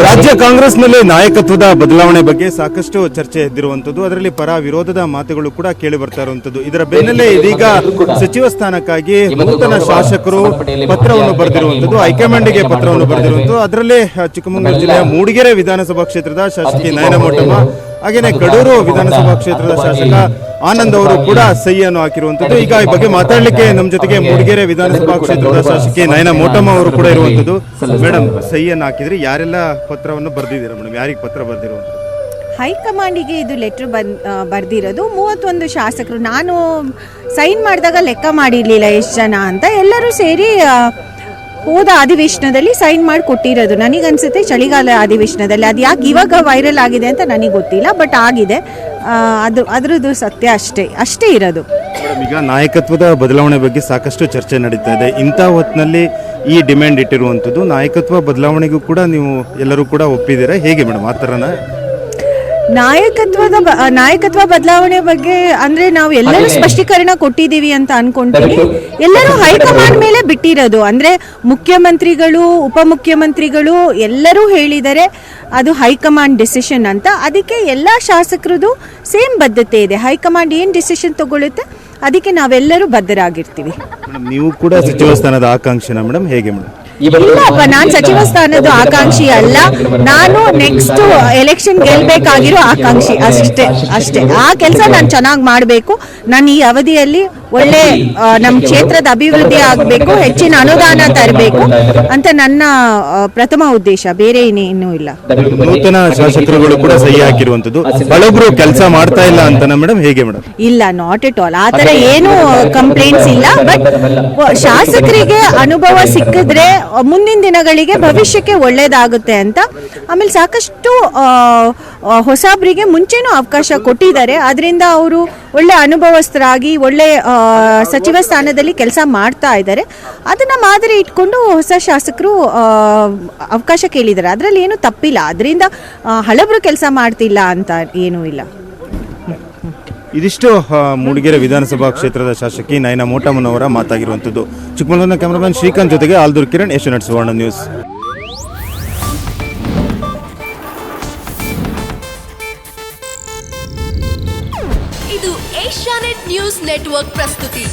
ರಾಜ್ಯ ಕಾಂಗ್ರೆಸ್ನಲ್ಲಿ ನಾಯಕತ್ವದ ಬದಲಾವಣೆ ಬಗ್ಗೆ ಸಾಕಷ್ಟು ಚರ್ಚೆ ಎದ್ದಿರುವಂತದ್ದು, ಅದರಲ್ಲಿ ಪರ ವಿರೋಧದ ಮಾತುಗಳು ಕೂಡ ಕೇಳಿ ಬರ್ತಾ ಇರುವಂತದ್ದು. ಇದರ ಬೆನ್ನಲ್ಲೇ ಇದೀಗ ಸಚಿವ ಸ್ಥಾನಕ್ಕಾಗಿ ನೂತನ ಶಾಸಕರು ಪತ್ರವನ್ನು ಬರೆದಿರುವಂತದ್ದು, ಹೈಕಮಾಂಡ್ಗೆ ಪತ್ರವನ್ನು ಬರೆದಿರುವಂತದ್ದು. ಅದರಲ್ಲಿ ಚಿಕ್ಕಮಗಳೂರು ಜಿಲ್ಲೆಯ ಮೂಡಿಗೆರೆ ವಿಧಾನಸಭಾ ಕ್ಷೇತ್ರದ ಶಾಸಕಿ ನಯನ ಮೋಟಮ್ಮ, ಹಾಗೇನೆ ಕಡೂರು ವಿಧಾನಸಭಾ ಕ್ಷೇತ್ರದ ಶಾಸಕ ಆನಂದ್ ಅವರು ಕೂಡ ಸಹಿಯನ್ನು ಹಾಕಿರುವಂತದ್ದು. ಈಗ ಈ ಬಗ್ಗೆ ಮಾತಾಡ್ಲಿಕ್ಕೆ ನಮ್ಮ ಜೊತೆಗೆ ಮೂಡಿಗೆರೆ ವಿಧಾನಸಭಾ ಕ್ಷೇತ್ರದ ಶಾಸಕಿ ನಯನ ಮೋಟಮ್ಮ ಅವರು ಕೂಡ ಇರುವಂತದ್ದು. ಮೇಡಮ್, ಸಹಿಯನ್ನು ಹಾಕಿದ್ರಿ, ಯಾರೆಲ್ಲ ಪತ್ರವನ್ನು ಬರ್ದಿದ್ದೀರಾ ಮೇಡಮ್? ಯಾರಿಗೆ ಪತ್ರ ಬರ್ದಿರುವಂತದ್ದು? ಹೈಕಮಾಂಡಿಗೆ ಇದು ಲೆಟ್ರ್ ಬರ್ದಿರೋದು 31 ಶಾಸಕರು. ನಾನು ಸೈನ್ ಮಾಡಿದಾಗ ಲೆಕ್ಕ ಮಾಡಿರಲಿಲ್ಲ ಎಷ್ಟು ಜನ ಅಂತ. ಎಲ್ಲರೂ ಸೇರಿ ಹೋದ ಅಧಿವೇಶನದಲ್ಲಿ ಸೈನ್ ಮಾಡಿ ಕೊಟ್ಟಿರೋದು. ನನಗನ್ಸುತ್ತೆ ಚಳಿಗಾಲ ಅಧಿವೇಶನದಲ್ಲಿ. ಅದು ಯಾಕೆ ಇವಾಗ ವೈರಲ್ ಆಗಿದೆ ಅಂತ ನನಗೆ ಗೊತ್ತಿಲ್ಲ, ಬಟ್ ಆಗಿದೆ. ಅದರದ್ದು ಸತ್ಯ ಅಷ್ಟೇ ಇರೋದು. ಈಗ ನಾಯಕತ್ವದ ಬದಲಾವಣೆ ಬಗ್ಗೆ ಸಾಕಷ್ಟು ಚರ್ಚೆ ನಡೀತಾ ಇದೆ. ಇಂಥ ಹೊತ್ತಿನಲ್ಲಿ ಈ ಡಿಮ್ಯಾಂಡ್ ಇಟ್ಟಿರುವಂಥದ್ದು, ನಾಯಕತ್ವ ಬದಲಾವಣೆಗೂ ಕೂಡ ನೀವು ಎಲ್ಲರೂ ಕೂಡ ಒಪ್ಪಿದ್ದೀರಾ, ಹೇಗೆ ಮೇಡಮ್ ಆ ಥರನ? ನಾಯಕತ್ವ ಬದಲಾವಣೆ ಬಗ್ಗೆ ಅಂದ್ರೆ ನಾವು ಎಲ್ಲರೂ ಸ್ಪಷ್ಟೀಕರಣ ಕೊಟ್ಟಿದ್ದೀವಿ ಅಂತ ಅನ್ಕೊಂತೀವಿ. ಎಲ್ಲರೂ ಹೈಕಮಾಂಡ್ ಮೇಲೆ ಬಿಟ್ಟಿರೋದು. ಅಂದ್ರೆ ಮುಖ್ಯಮಂತ್ರಿಗಳು, ಉಪಮುಖ್ಯಮಂತ್ರಿಗಳು ಎಲ್ಲರೂ ಹೇಳಿದರೆ ಅದು ಹೈಕಮಾಂಡ್ ಡಿಸಿಷನ್ ಅಂತ. ಅದಕ್ಕೆ ಎಲ್ಲ ಶಾಸಕರದು ಸೇಮ್ ಬದ್ಧತೆ ಇದೆ. ಹೈಕಮಾಂಡ್ ಏನು ಡಿಸಿಷನ್ ತಗೊಳುತ್ತೆ ಅದಕ್ಕೆ ನಾವೆಲ್ಲರೂ ಬದ್ಧರಾಗಿರ್ತೀವಿ. ನೀವು ಕೂಡ ಸಚಿವ ಸ್ಥಾನದ ಆಕಾಂಕ್ಷಿನ ಮೇಡಮ್, ಹೇಗೆ ಮೇಡಮ್? ಇಲ್ಲಪ್ಪ, ನಾನು ಸಚಿವ ಸ್ಥಾನದ ಆಕಾಂಕ್ಷಿ ಅಲ್ಲ. ನಾನು ನೆಕ್ಸ್ಟ್ ಎಲೆಕ್ಷನ್ ಗೆಲ್ಬೇಕಾಗಿರೋ ಆಕಾಂಕ್ಷಿ ಅಷ್ಟೇ. ಆ ಕೆಲಸ ನಾನು ಚೆನ್ನಾಗಿ ಮಾಡಬೇಕು. ನಾನು ಈ ಅವಧಿಯಲ್ಲಿ ಒಳ್ಳೆ ನಮ್ಮ ಕ್ಷೇತ್ರದ ಅಭಿವೃದ್ಧಿ ಆಗಬೇಕು, ಹೆಚ್ಚಿನ ಅನುದಾನ ತರಬೇಕು ಅಂತ ನನ್ನ ಪ್ರಥಮ ಉದ್ದೇಶ. ಬೇರೆ ಇನ್ನೂ ಇಲ್ಲ. ನೂತನ ಶಾಸಕರುಗಳು ಕೂಡ ಸಹಿ ಹಾಕಿರುವಂತದ್ದು, ಹಳಬ್ರು ಕೆಲಸ ಮಾಡ್ತಾ ಇಲ್ಲ ಅಂತ ಮೇಡಮ್, ಹೇಗೆ ಮೇಡಮ್? ಇಲ್ಲ, ನಾಟ್ ಎಟ್ ಆಲ್. ಆ ಥರ ಏನು ಕಂಪ್ಲೇಂಟ್ಸ್ ಇಲ್ಲ. ಬಟ್ ಶಾಸಕರಿಗೆ ಅನುಭವ ಸಿಕ್ಕಿದ್ರೆ ಮುಂದಿನ ದಿನಗಳಿಗೆ ಭವಿಷ್ಯಕ್ಕೆ ಒಳ್ಳೇದಾಗುತ್ತೆ ಅಂತ. ಆಮೇಲೆ ಸಾಕಷ್ಟು ಹೊಸಬ್ರಿಗೆ ಮುಂಚೆನೂ ಅವಕಾಶ ಕೊಟ್ಟಿದ್ದಾರೆ. ಅದರಿಂದ ಅವರು ಒಳ್ಳೆ ಅನುಭವಸ್ಥರಾಗಿ ಒಳ್ಳೆ ಸಚಿವ ಸ್ಥಾನದಲ್ಲಿ ಕೆಲಸ ಮಾಡ್ತಾ ಇದ್ದಾರೆ. ಅದನ್ನ ಮಾದರಿ ಇಟ್ಕೊಂಡು ಹೊಸ ಶಾಸಕರು ಅವಕಾಶ ಕೇಳಿದ್ದಾರೆ. ಅದರಲ್ಲಿ ಏನು ತಪ್ಪಿಲ್ಲ. ಅದರಿಂದ ಹಳಬ್ರು ಕೆಲಸ ಮಾಡ್ತಿಲ್ಲ ಅಂತ ಏನೂ ಇಲ್ಲ. ಇದಿಷ್ಟು ಮೂಡಿಗೆರೆ ವಿಧಾನಸಭಾ ಕ್ಷೇತ್ರದ ಶಾಸಕಿ ನಯನ ಮೋಟಮ್ಮನವರ ಮಾತಾಗಿರುವಂಥದ್ದು. ಚಿಕ್ಕಮಗಳೂರಿನ ಕ್ಯಾಮರಾಮನ್ ಶ್ರೀಕಾಂತ್ ಜೊತೆಗೆ ಆಲ್ದೂರ್ ಕಿರಣ್, ಏಷ್ಯಾನೆಟ್ ಸುವರ್ಣ ನ್ಯೂಸ್. ಇದು ಏಷ್ಯಾನೆಟ್ ನ್ಯೂಸ್ ನೆಟ್ವರ್ಕ್ ಪ್ರಸ್ತುತಿ.